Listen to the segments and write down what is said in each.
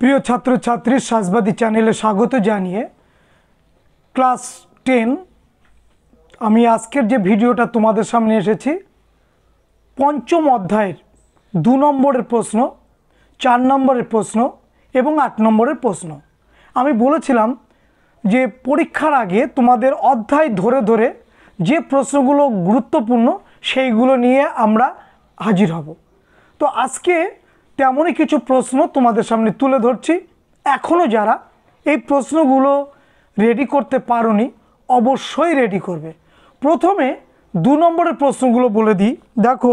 প্রিয় ছাত্রছাত্রী সাজবাদী চ্যানেলে স্বাগত জানিয়ে ক্লাস 10 আমি আজকের যে ভিডিওটা তোমাদের সামনে এসেছি পঞ্চম অধ্যায়ের 2 নম্বরের প্রশ্ন 4 নম্বরের প্রশ্ন এবং 8 নম্বরের প্রশ্ন। আমি বলেছিলাম যে পরীক্ষার আগে তোমাদের অধ্যায় ধরে ধরে যে প্রশ্নগুলো গুরুত্বপূর্ণ সেইগুলো নিয়ে আমরা হাজির হব। তো আজকে তেমনই কিছু প্রশ্ন তোমাদের সামনে তুলে ধরছি। এখনও যারা এই প্রশ্নগুলো রেডি করতে পারোনি অবশ্যই রেডি করবে। প্রথমে 2 নম্বরের প্রশ্নগুলো বলে দিই। দেখো,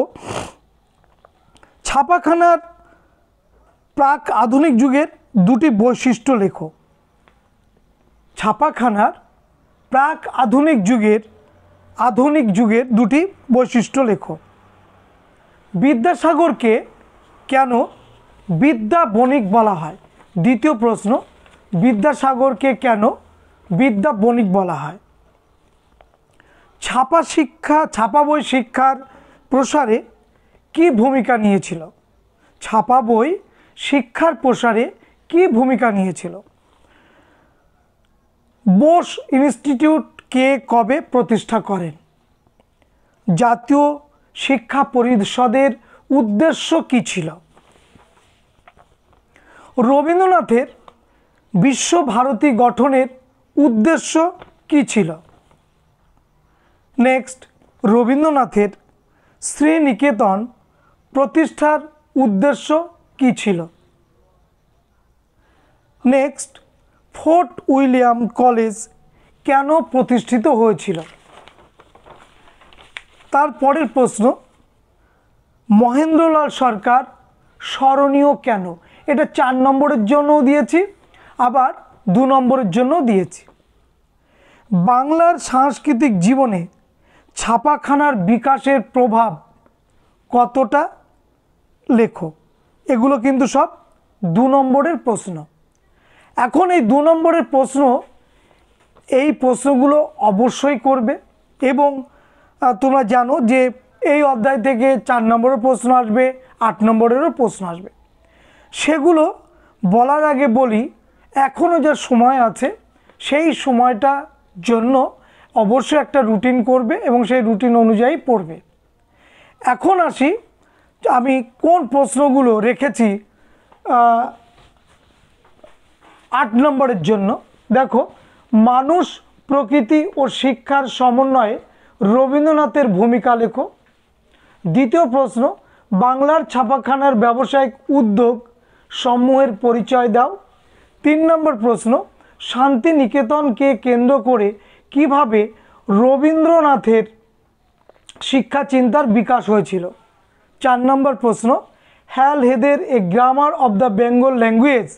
ছাপাখানার প্রাক আধুনিক যুগের দুটি বৈশিষ্ট্য লেখো। ছাপাখানার প্রাক আধুনিক যুগের দুটি বৈশিষ্ট্য লেখো। বিদ্যাসাগরকে কেন বিদ্যা বণিক বলা হয়? দ্বিতীয় প্রশ্ন, বিদ্যাসাগরকে কেন বিদ্যা বণিক বলা হয়? ছাপা বই শিক্ষার প্রসারে কি ভূমিকা নিয়েছিল? ছাপা বই শিক্ষার প্রসারে কি ভূমিকা নিয়েছিল? বোস ইনস্টিটিউট কে কবে প্রতিষ্ঠা করেন? জাতীয় শিক্ষা পরিষদের উদ্দেশ্য কী ছিল? রবীন্দ্রনাথের বিশ্বভারতী গঠনের উদ্দেশ্য কী ছিল? নেক্সট, রবীন্দ্রনাথের শ্রীনিকেতন প্রতিষ্ঠার উদ্দেশ্য কী ছিল? নেক্সট, ফোর্ট উইলিয়াম কলেজ কেন প্রতিষ্ঠিত হয়েছিল? তারপরের প্রশ্ন, মহেন্দ্রলাল সরকার স্মরণীয় কেন? এটা 4 নম্বরের জন্যও দিয়েছি, আবার 2 নম্বরের জন্যও দিয়েছি। বাংলার সাংস্কৃতিক জীবনে ছাপাখানার বিকাশের প্রভাব কতটা লেখো। এগুলো কিন্তু সব 2 নম্বরের প্রশ্ন। এখন এই 2 নম্বরের প্রশ্ন, এই প্রশ্নগুলো অবশ্যই করবে এবং তোমরা জানো যে এই অধ্যায় থেকে 4 নম্বরের প্রশ্ন আসবে, 8 নম্বরেরও প্রশ্ন আসবে। সেগুলো বলার আগে বলি, এখনও যে সময় আছে সেই সময়টার জন্য অবশ্যই একটা রুটিন করবে এবং সেই রুটিন অনুযায়ী পড়বে। এখন আসি আমি কোন প্রশ্নগুলো রেখেছি 8 নম্বরের জন্য। দেখো, মানুষ, প্রকৃতি ও শিক্ষার সমন্বয়ে রবীন্দ্রনাথের ভূমিকা লেখো। দ্বিতীয় প্রশ্ন, বাংলার ছাপাখানার ব্যবসায়িক উদ্যোগ সমূহের পরিচয় দাও। 3 নম্বর প্রশ্ন, শান্তিনিকেতনকে কেন্দ্র করে কিভাবে রবীন্দ্রনাথের শিক্ষা চিন্তার বিকাশ হয়েছিল। 4 নম্বর প্রশ্ন, হ্যাল হেদের a grammar of the Bengal language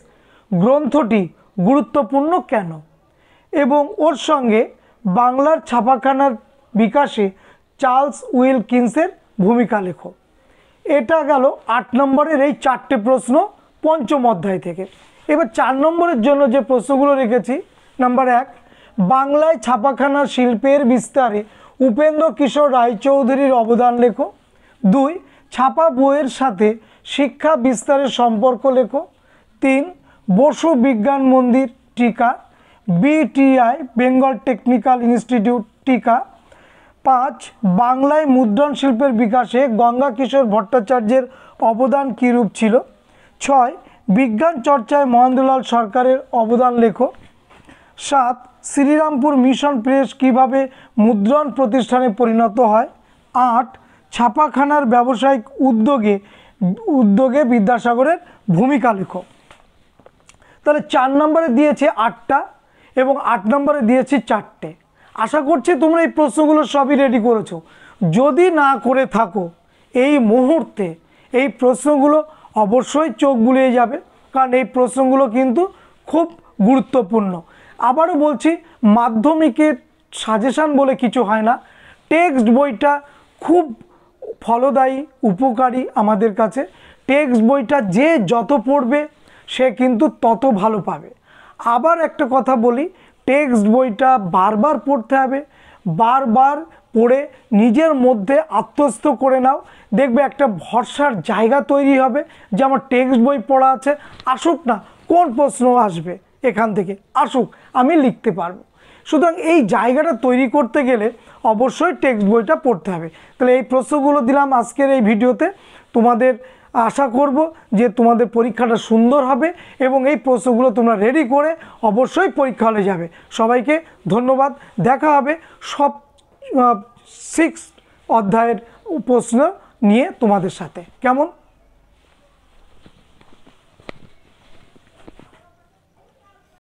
গ্রন্থটি গুরুত্বপূর্ণ কেন? এবং ওর সঙ্গে বাংলার ছাপাখানার বিকাশে চার্লস উইলকিন্সের ভূমিকা লেখো। এটা গেল 8 নম্বরের এই 4টে প্রশ্ন পঞ্চম অধ্যায় থেকে। এবার 4 নম্বরের জন্য যে প্রশ্নগুলো রেখেছি, নাম্বার 1, বাংলায় ছাপাখানা শিল্পের বিস্তারে উপেন্দ্র কিশোর রায়চৌধুরীর অবদান লেখো। 2, ছাপা বইয়ের সাথে শিক্ষা বিস্তারের সম্পর্ক লেখো। 3, বসু বিজ্ঞান মন্দির টিকা, বিটিআই বেঙ্গল টেকনিক্যাল ইনস্টিটিউট টিকা। 5, বাংলায় মুদ্রণ শিল্পের বিকাশে গঙ্গা কিশোর ভট্টাচার্যের অবদান কীরূপ ছিল। 6, বিজ্ঞান চর্চায় মহেন্দ্রলাল সরকারের অবদান লেখো। 7, শ্রীরামপুর মিশন প্রেস কীভাবে মুদ্রণ প্রতিষ্ঠানে পরিণত হয়। 8, ছাপাখানার ব্যবসায়িক উদ্যোগে বিদ্যাসাগরের ভূমিকা লেখো। তাহলে 4 নম্বরে দিয়েছে 8টা এবং 8 নম্বরে দিয়েছি 4টে। আশা করছি তোমরা এই প্রশ্নগুলো সবই রেডি করেছো। যদি না করে থাকো এই মুহূর্তে এই প্রশ্নগুলো অবশ্যই চোখ বুলিয়ে যাবে, কারণ এই প্রশ্নগুলো কিন্তু খুব গুরুত্বপূর্ণ। আবারও বলছি, মাধ্যমিকের সাজেশান বলে কিছু হয় না। টেক্সট বইটা খুব ফলদায়ী, উপকারী আমাদের কাছে। টেক্সট বইটা যে যত পড়বে সে কিন্তু তত ভালো পাবে। আবার একটা কথা বলি, টেক্সট বইটা বারবার পড়তে হবে। বারবার পড়ে নিজের মধ্যে আত্মস্থ করে নাও, দেখবে একটা ভরসার জায়গা তৈরি হবে যে আমার টেক্সট বই পড়া আছে, আসুক না কোন প্রশ্ন আসবে এখান থেকে, আসুক আমি লিখতে পারবো। সুতরাং এই জায়গাটা তৈরি করতে গেলে অবশ্যই টেক্সট বইটা পড়তে হবে। তাহলে এই প্রশ্নগুলো দিলাম আজকের এই ভিডিওতে। তোমাদের আশা করব যে তোমাদের পরীক্ষাটা সুন্দর হবে এবং এই প্রশ্নগুলো তোমরা রেডি করে অবশ্যই পরীক্ষা হলে যাবে। সবাইকে ধন্যবাদ। দেখা হবে সব 6 অধ্যায়ের প্রশ্ন নিয়ে তোমাদের সাথে। কেমন?